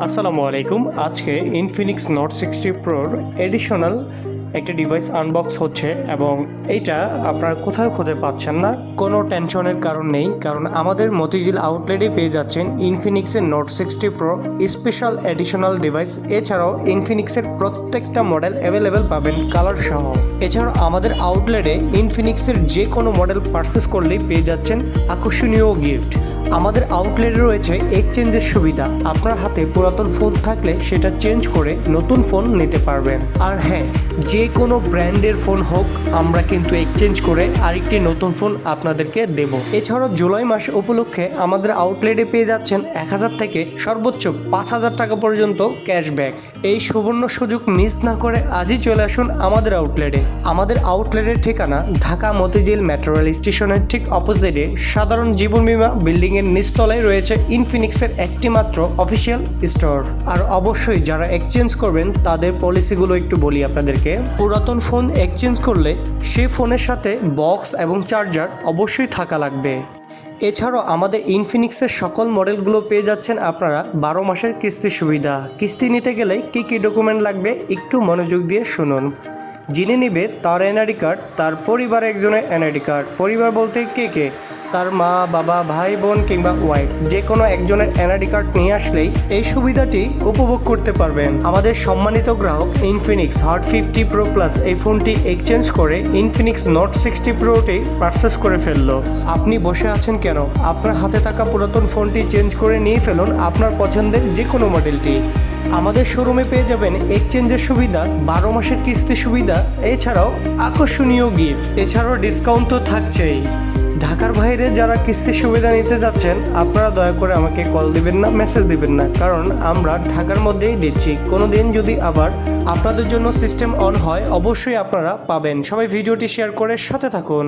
আসসালামু আলাইকুম। আজকে ইনফিনিক্স নোট 60 প্রোর এডিশনাল একটা ডিভাইস আনবক্স হচ্ছে এবং এইটা আপনারা কোথাও খুঁজে পাচ্ছেন না। কোনো টেনশনের কারণ নেই, কারণ আমাদের মতিঝিল আউটলেটে পেয়ে যাচ্ছেন ইনফিনিক্সের note 60 pro special additional device. এছাড়াও ইনফিনিক্সের প্রত্যেকটা মডেল অ্যাভেলেবেল পাবেন কালার সহ। এছাড়াও আমাদের আউটলেটে ইনফিনিক্সের যে কোনো মডেল পারচেস করলেই পেয়ে যাচ্ছেন আকর্ষণীয় গিফট। আমাদের আউটলেটে রয়েছে এক্সচেঞ্জের সুবিধা। আপনার হাতে পুরাতন ফোন থাকলে সেটা চেঞ্জ করে নতুন ফোন নিতে পারবেন। আর হ্যাঁ, যে কোনো ব্র্যান্ডের ফোন হোক, আমরা কিন্তু এক্সচেঞ্জ করে আরেকটি নতুন ফোন আপনাদেরকে দেব। এছাড়াও জুলাই মাস উপলক্ষে আমাদের আউটলেটে পেয়ে যাচ্ছেন 1000 থেকে সর্বোচ্চ 5000 টাকা পর্যন্ত ক্যাশব্যাক। এই সুবর্ণ সুযোগ মিস না করে আজই চলে আসুন আমাদের আউটলেটে। আমাদের আউটলেটের ঠিকানা ঢাকা মতিঝিল মেট্রো রেল স্টেশনের ঠিক অপোজিটে সাধারণ জীবন বীমা বিল্ডিং এর নিচতলায় রয়েছে ইনফিনিক্সের একটি মাত্র অফিসিয়াল স্টোর। আর অবশ্যই যারা এক্সচেঞ্জ করবেন তাদের পলিসিগুলো একটু বলি আপনাদেরকে। পুরাতন ফোন এক্সচেঞ্জ করলে সে ফোনের সাথে বক্স এবং চার্জার অবশ্যই থাকা লাগবে। এছাড়াও আমাদের ইনফিনিক্সের সকল মডেলগুলো পেয়ে যাচ্ছেন আপনারা 12 মাসের কিস্তি সুবিধা। কিস্তি নিতে গেলে কী কী ডকুমেন্ট লাগবে একটু মনোযোগ দিয়ে শুনুন। যিনি নেবে তার এনআইডি কার্ড, তার পরিবারের একজনের এনআইডি কার্ড। পরিবার বলতে কে? তার মা, বাবা, ভাই, বোন কিংবা ওয়াইফ, যে কোনো একজনের এনআইডি কার্ড নিয়ে আসলেই এই সুবিধাটি উপভোগ করতে পারবেন। আমাদের সম্মানিত গ্রাহক ইনফিনিক্স হট 50 প্রো প্লাস এই ফোনটি এক্সচেঞ্জ করে ইনফিনিক্স নোট 60 প্রোটি পারচেস করে ফেললো। আপনি বসে আছেন কেন? আপনার হাতে থাকা পুরাতন ফোনটি চেঞ্জ করে নিয়ে ফেলুন আপনার পছন্দের যে কোনো মডেলটি। আমাদের শোরুমে পেয়ে যাবেন এক্সচেঞ্জের সুবিধা, 12 মাসের কিস্তি সুবিধা, এছাড়াও আকর্ষণীয় গিফট। এছাড়াও ডিসকাউন্ট তো থাকছেই। ঢাকার বাইরে যারা কিস্তি সুবিধা নিতে যাচ্ছেন আপনারা দয়া করে আমাকে কল দিবেন না, মেসেজ দিবেন না, কারণ আমরা ঢাকার মধ্যেই দিচ্ছি। কোনো দিন যদি আবার আপনাদের জন্য সিস্টেম অন হয় অবশ্যই আপনারা পাবেন। সবাই ভিডিওটি শেয়ার করে সাথে থাকুন।